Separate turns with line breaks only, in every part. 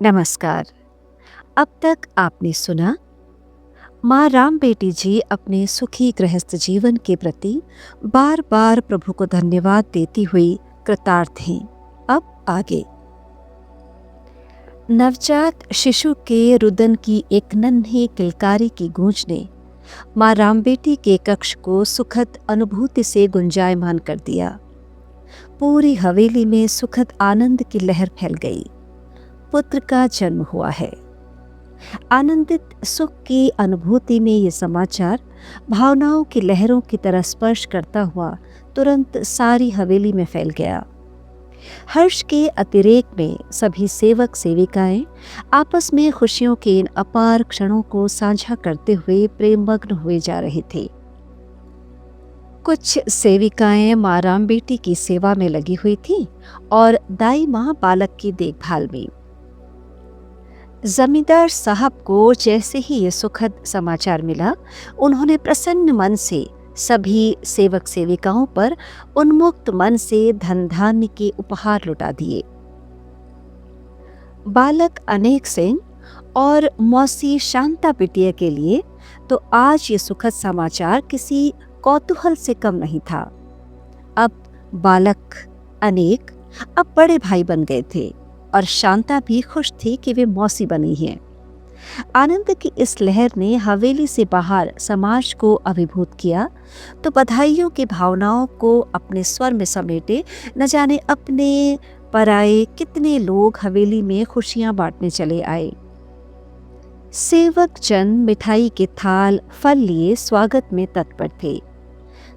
नमस्कार। अब तक आपने सुना माँ राम बेटी जी अपने सुखी गृहस्थ जीवन के प्रति बार बार प्रभु को धन्यवाद देती हुई कृतार्थ हैं। अब आगे। नवजात शिशु के रुदन की एक नन्ही किलकारी की गूंज ने माँ राम बेटी के कक्ष को सुखद अनुभूति से गुंजायमान कर दिया। पूरी हवेली में सुखद आनंद की लहर फैल गई। पुत्र का जन्म हुआ है। आनंदित सुख की अनुभूति में ये समाचार भावनाओं की लहरों की तरह स्पर्श करता हुआ तुरंत सारी हवेली में फैल गया। हर्ष के अतिरेक में सभी सेवक सेविकाएं आपस में खुशियों के इन अपार क्षणों को साझा करते हुए प्रेममग्न हुए जा रहे थे। कुछ सेविकाएं माँ राम बेटी की सेवा में लगी हुई थीं और दाई माँ बालक की देखभाल में। जमींदार साहब को जैसे ही ये सुखद समाचार मिला, उन्होंने प्रसन्न मन से सभी सेवक सेविकाओं पर उन्मुक्त मन से धन धान्य के उपहार लुटा दिए। बालक अनेक सिंह और मौसी शांता बिटिया के लिए तो आज ये सुखद समाचार किसी कौतूहल से कम नहीं था। अब बालक अनेक अब बड़े भाई बन गए थे और शांता भी खुश थी कि वे मौसी बनी हैं। आनंद की इस लहर ने हवेली से बाहर समाज को अभिभूत किया तो बधाइयों की भावनाओं को अपने स्वर में समेटे न जाने अपने पराए कितने लोग हवेली में खुशियां बांटने चले आए। सेवक जन मिठाई के थाल फल लिए स्वागत में तत्पर थे।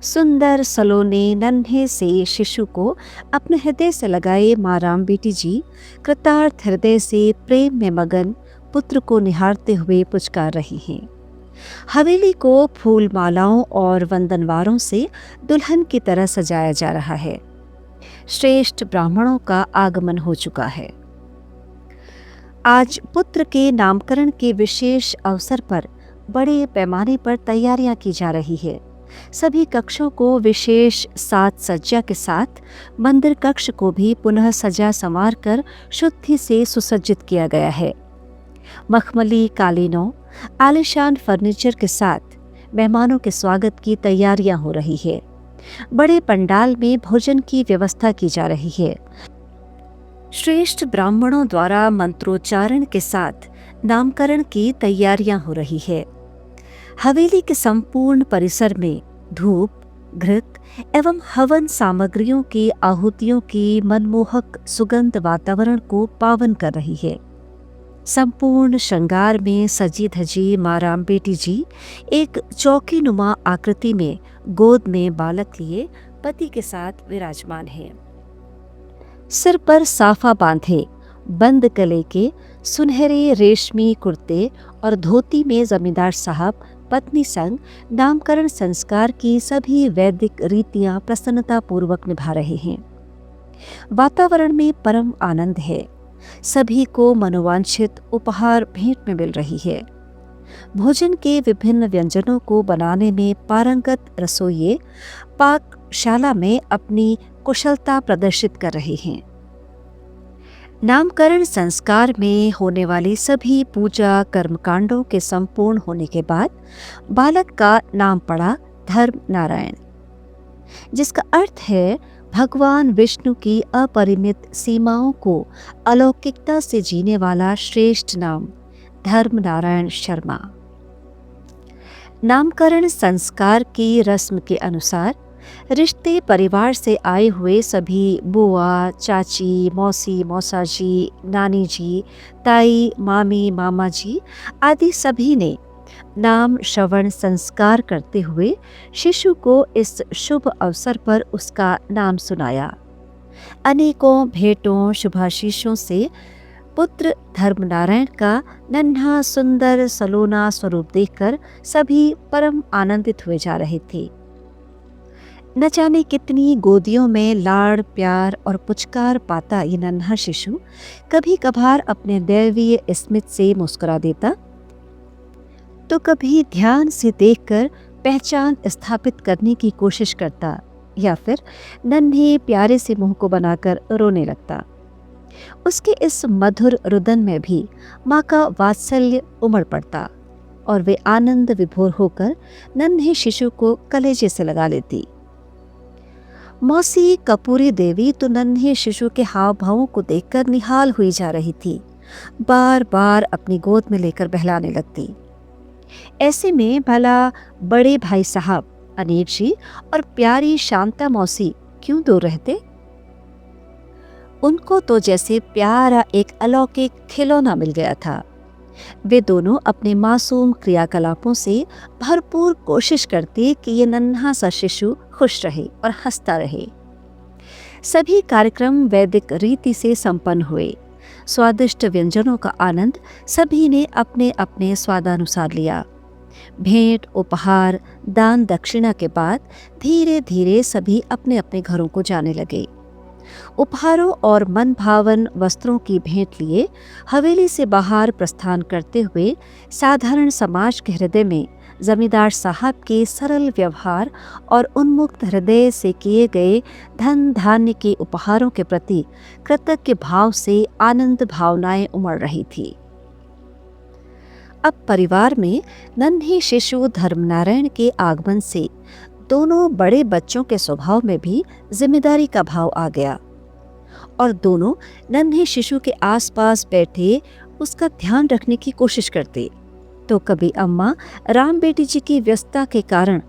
सुंदर सलोने नन्हे से शिशु को अपने हृदय से लगाए माँ राम बेटी जी कृतार्थ हृदय से प्रेम में मगन पुत्र को निहारते हुए पुचकार रही हैं। हवेली को फूल मालाओं और वंदनवारों से दुल्हन की तरह सजाया जा रहा है। श्रेष्ठ ब्राह्मणों का आगमन हो चुका है। आज पुत्र के नामकरण के विशेष अवसर पर बड़े पैमाने पर तैयारियां की जा रही है। सभी कक्षों को विशेष साज सज्जा के साथ मंदिर कक्ष को भी पुनः सजा संवार कर शुद्धि से सुसज्जित किया गया है। मखमली कालीनों, आलीशान फर्नीचर के साथ मेहमानों के स्वागत की तैयारियां हो रही है। बड़े पंडाल में भोजन की व्यवस्था की जा रही है। श्रेष्ठ ब्राह्मणों द्वारा मंत्रोच्चारण के साथ नामकरण की तैयारियां हो रही है। हवेली के संपूर्ण परिसर में धूप, घृत एवं हवन सामग्रियों की आहुतियों की मनमोहक सुगंध वातावरण को पावन कर रही है। संपूर्ण श्रृंगार में सजी धजी माँ राम बेटी जी एक चौकी नुमा आकृति में गोद में बालक लिए पति के साथ विराजमान है। सिर पर साफा बांधे बंद गले के सुनहरे रेशमी कुर्ते और धोती में जमींदार साहब पत्नी संग नामकरण संस्कार की सभी वैदिक रीतियां प्रसन्नता पूर्वक निभा रहे हैं। वातावरण में परम आनंद है। सभी को मनोवांछित उपहार भेंट में मिल रही है। भोजन के विभिन्न व्यंजनों को बनाने में पारंगत रसोइये पाकशाला में अपनी कुशलता प्रदर्शित कर रहे हैं। नामकरण संस्कार में होने वाली सभी पूजा कर्मकांडों के संपूर्ण होने के बाद बालक का नाम पड़ा धर्म नारायण, जिसका अर्थ है भगवान विष्णु की अपरिमित सीमाओं को अलौकिकता से जीने वाला श्रेष्ठ नाम धर्म नारायण शर्मा। नामकरण संस्कार की रस्म के अनुसार रिश्ते परिवार से आए हुए सभी बुआ, चाची, मौसी, मौसाजी, नानी जी, ताई, मामी, मामा जी आदि सभी ने नाम श्रवण संस्कार करते हुए शिशु को इस शुभ अवसर पर उसका नाम सुनाया। अनेकों भेंटों शुभाशीषों से पुत्र धर्मनारायण का नन्हा सुंदर सलोना स्वरूप देखकर सभी परम आनंदित हुए जा रहे थे। न जाने कितनी गोदियों में लाड़ प्यार और पुचकार पाता ये नन्हा शिशु कभी कभार अपने दैवीय स्मित से मुस्कुरा देता तो कभी ध्यान से देखकर पहचान स्थापित करने की कोशिश करता या फिर नन्हे प्यारे से मुंह को बनाकर रोने लगता। उसके इस मधुर रुदन में भी माँ का वात्सल्य उमड़ पड़ता और वे आनंद विभोर होकर नन्हे शिशु को कलेजे से लगा लेती। मौसी कपूरी देवी तो नन्हे शिशु के हाव भावों को देखकर निहाल हुई जा रही थी, बार बार अपनी गोद में लेकर बहलाने लगती। ऐसे में भला बड़े भाई साहब अनेक जी और प्यारी शांता मौसी क्यों दूर रहते? उनको तो जैसे प्यारा एक अलौकिक खिलौना मिल गया था। वे दोनों अपने मासूम क्रियाकलापों से भरपूर कोशिश करते कि ये नन्हा सा शिशु खुश रहे और हंसता रहे। सभी कार्यक्रम वैदिक रीति से संपन्न हुए। स्वादिष्ट व्यंजनों का आनंद सभी ने अपने अपने स्वादानुसार लिया। भेंट, उपहार, दान दक्षिणा के बाद धीरे धीरे सभी अपने अपने घरों को जाने लगे। उपहारों और मन भावन वस्त्रों की भेंट लिए हवेली से बाहर प्रस्थान करते हुए साधारण समाज के हृदय में जमींदार साहब के सरल व्यवहार और उन्मुक्त हृदय से किए गए धन धान्य के उपहारों के प्रति कृतज्ञ भाव से आनंद भावनाएं उमड़ रही थी। अब परिवार में नन्हे शिशु धर्मनारायण के आगमन से दोनों बड़े बच्चों के स्वभाव में भी जिम्मेदारी का भाव आ गया और दोनों नन्हे शिशु के आसपास बैठे उसका ध्यान रखने की कोशिश करते। तो कभी अम्मा राम बेटी जी की व्यस्तता के कारण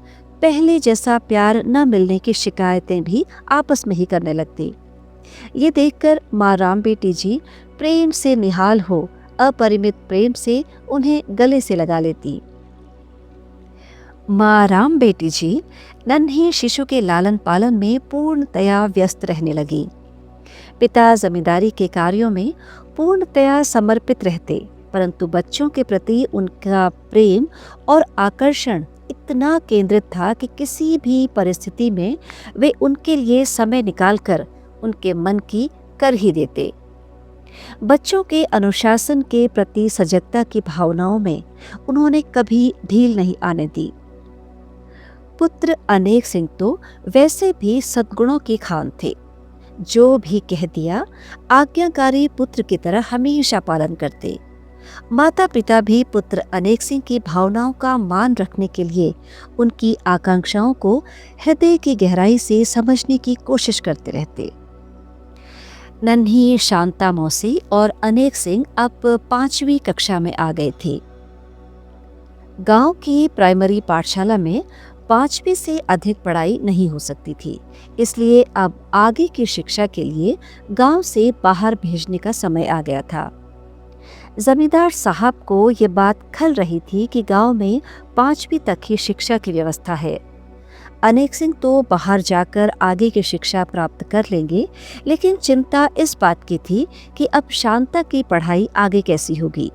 पहले जैसा प्यार न मिलने की शिकायतें भी आपस में ही करने लगती। ये देखकर माँ राम बेटी जी प्रेम से निहाल हो अपरिमित प्रेम से उन्हें गले से लगा लेती। माँ राम बेटी जी नन्हे शिशु के लालन पालन में पूर्णतया व्यस्त रहने लगी। पिता जमींदारी के कार्यों में पूर्णतया समर्पित रहते, परंतु बच्चों के प्रति उनका प्रेम और आकर्षण इतना केंद्रित था कि किसी भी परिस्थिति में वे उनके लिए समय निकालकर उनके मन की कर ही देते। बच्चों के अनुशासन के प्रति सजगता की भावनाओं में उन्होंने कभी ढील नहीं आने दी। पुत्र अनेक सिंह तो वैसे भी सद्गुणों की खान थे। जो भी कह दिया आज्ञाकारी पुत्र की तरह हमेशा पालन करते। माता पिता भी पुत्र अनेक सिंह की भावनाओं का मान रखने के लिए उनकी आकांक्षाओं को हृदय की गहराई से समझने की कोशिश करते रहते। नन्ही शांता मौसी और अनेक सिंह अब 5वीं कक्षा में आ गए थे। गांव की प्राइमरी पाठशाला में 5वीं से अधिक पढ़ाई नहीं हो सकती थी, इसलिए अब आगे की शिक्षा के लिए गांव से बाहर भेजने का समय आ गया था। जमींदार साहब को ये बात खल रही थी कि गांव में 5वीं तक ही शिक्षा की व्यवस्था है। अनेक सिंह तो बाहर जाकर आगे की शिक्षा प्राप्त कर लेंगे, लेकिन चिंता इस बात की थी कि अब शांता की पढ़ाई आगे कैसी होगी।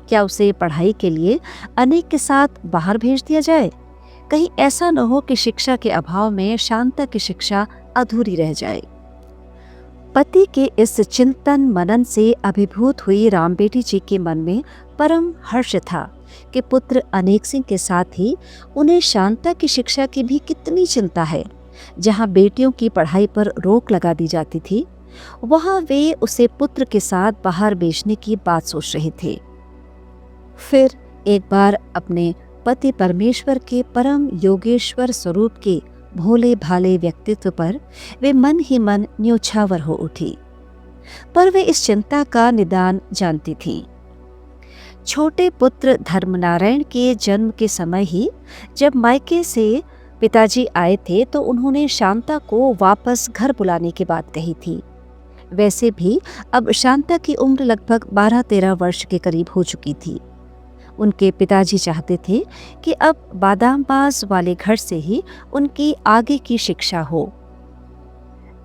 क्या उसे पढ़ाई के लिए अनेक के साथ बाहर भेज दिया जाए? कहीं ऐसा न हो कि शिक्षा के अभाव में शांता की शिक्षा अधूरी रह जाए। पति के इस चिंतन मनन से अभिभूत हुई राम बेटी जी के मन में परम हर्ष था कि पुत्र अनेक सिंह के साथ ही उन्हें शांता की शिक्षा की भी कितनी चिंता है। जहाँ बेटियों की पढ़ाई पर रोक लगा दी जाती थी, वहाँ वे उसे पुत्र के साथ बाहर भेजने की बात सोच रहे थे। फिर एक बार अपने पति परमेश्वर के परम योगेश्वर स्वरूप के भोले भाले व्यक्तित्व पर वे मन ही मन न्योछावर हो उठी, पर वे इस चिंता का निदान जानती थीं। छोटे पुत्र धर्मनारायण के जन्म के समय ही जब मायके से पिताजी आए थे तो उन्होंने शांता को वापस घर बुलाने की बात कही थी। वैसे भी अब शांता की उम्र लगभग 12-13 वर्ष के करीब हो चुकी थी। उनके पिताजी चाहते थे कि अब बादामबाज वाले घर से ही उनकी आगे की शिक्षा हो।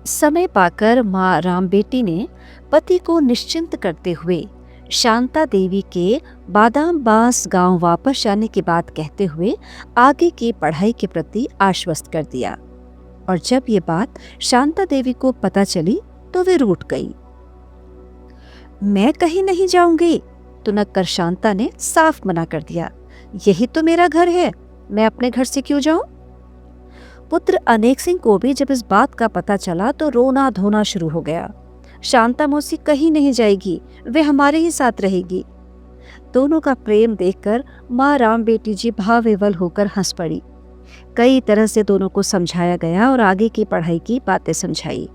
समय पाकर माँ राम बेटी ने पति को निश्चिंत करते हुए शांता देवी के बादामबाज गांव वापस जाने की बात कहते हुए आगे की पढ़ाई के प्रति आश्वस्त कर दिया। और जब ये बात शांता देवी को पता चली तो वे रूठ गई। मैं कहीं नहीं जाऊंगी, तो नक्कर शांता ने साफ मना कर दिया। यही तो मेरा घर है, मैं अपने घर से क्यों जाऊं? पुत्र अनेक सिंह को भी जब इस बात का पता चला तो रोना धोना शुरू हो गया। शांता मौसी कहीं नहीं जाएगी, वे हमारे ही साथ रहेगी। दोनों का प्रेम देखकर माँ राम बेटी जी भाव विवल होकर हंस पड़ी। कई तरह से दोनों को समझाया गया और आगे की पढ़ाई की बातें समझाई।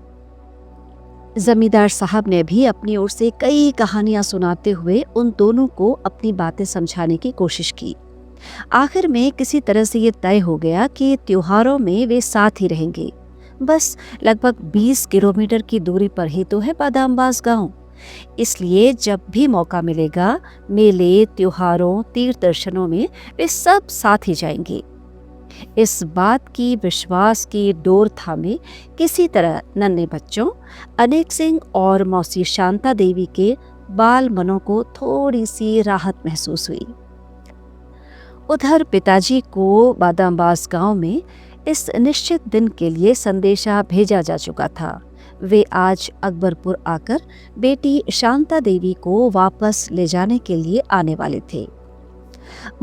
जमींदार साहब ने भी अपनी ओर से कई कहानियां सुनाते हुए उन दोनों को अपनी बातें समझाने की कोशिश की। आखिर में किसी तरह से ये तय हो गया कि त्योहारों में वे साथ ही रहेंगे। बस लगभग 20 किलोमीटर की दूरी पर ही तो है बादामबास गांव, इसलिए जब भी मौका मिलेगा मेले, त्योहारों, तीर्थ दर्शनों में वे सब साथ ही जाएंगे। इस बात की विश्वास की डोर थामे किसी तरह नन्हे बच्चों अनेक सिंह और मौसी शांता देवी के बाल मनों को थोड़ी सी राहत महसूस हुई। उधर पिताजी को बादामबास गांव में इस निश्चित दिन के लिए संदेशा भेजा जा चुका था। वे आज अकबरपुर आकर बेटी शांता देवी को वापस ले जाने के लिए आने वाले थे।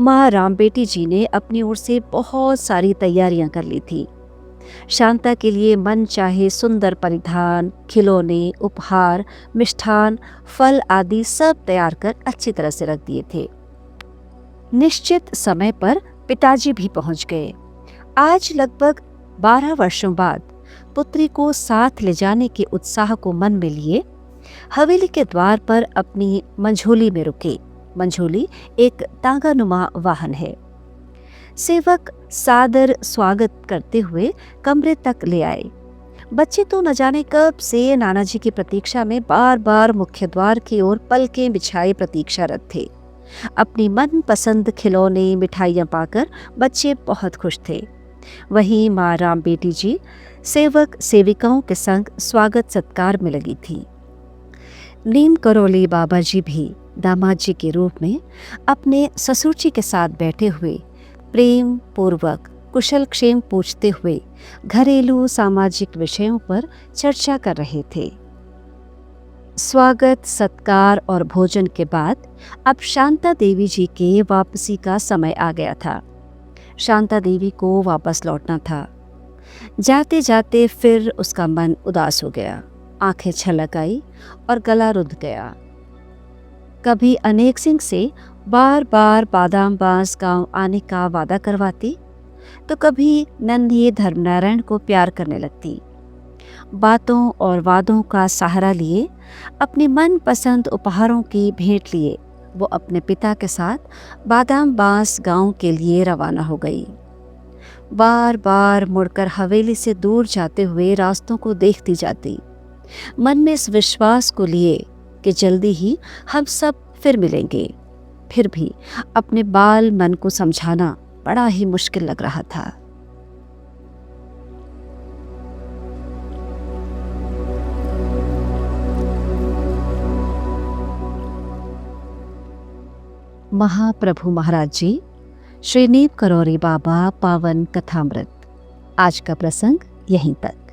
माँ राम बेटी जी ने अपनी ओर से बहुत सारी तैयारियां कर ली थी। शांता के लिए मन चाहे सुंदर परिधान, खिलौने, उपहार, मिष्ठान, फल आदि सब तैयार कर अच्छी तरह से रख दिए थे। निश्चित समय पर पिताजी भी पहुंच गए। आज लगभग 12 वर्षों बाद पुत्री को साथ ले जाने के उत्साह को मन में लिए हवेली के द्वार पर अपनी मंझोली में रुके। मंझोली एक तांगानुमा वाहन है। सेवक सादर स्वागत करते हुए कमरे तक ले आए। बच्चे तो न जाने कब से नाना जी की प्रतीक्षा में बार बार मुख्य द्वार की ओर पलकें बिछाए प्रतीक्षारत थे। अपनी मनपसंद खिलौने, मिठाइयां पाकर बच्चे बहुत खुश थे। वहीं माँ राम बेटी जी सेवक सेविकाओं के संग स्वागत सत्कार में लगी थी। नीम करोली बाबा जी भी दामाद जी के रूप में अपने ससुर जी के साथ बैठे हुए प्रेम पूर्वक कुशल क्षेम पूछते हुए घरेलू सामाजिक विषयों पर चर्चा कर रहे थे। स्वागत, सत्कार और भोजन के बाद अब शांता देवी जी के वापसी का समय आ गया था। शांता देवी को वापस लौटना था। जाते जाते फिर उसका मन उदास हो गया, आंखें छलक आई और गला रुंध गया। कभी अनेक सिंह से बार बार बादामबास गांव आने का वादा करवाती, तो कभी नन्हे धर्मनारायण को प्यार करने लगती। बातों और वादों का सहारा लिए, अपने मनपसंद उपहारों की भेंट लिए वो अपने पिता के साथ बादामबास गांव के लिए रवाना हो गई। बार बार मुड़कर हवेली से दूर जाते हुए रास्तों को देखती जाती, मन में इस विश्वास को लिए कि जल्दी ही हम सब फिर मिलेंगे। फिर भी अपने बाल मन को समझाना बड़ा ही मुश्किल लग रहा था। महाप्रभु महाराज जी, श्री नीम करौरी बाबा पावन कथामृत। आज का प्रसंग यहीं तक।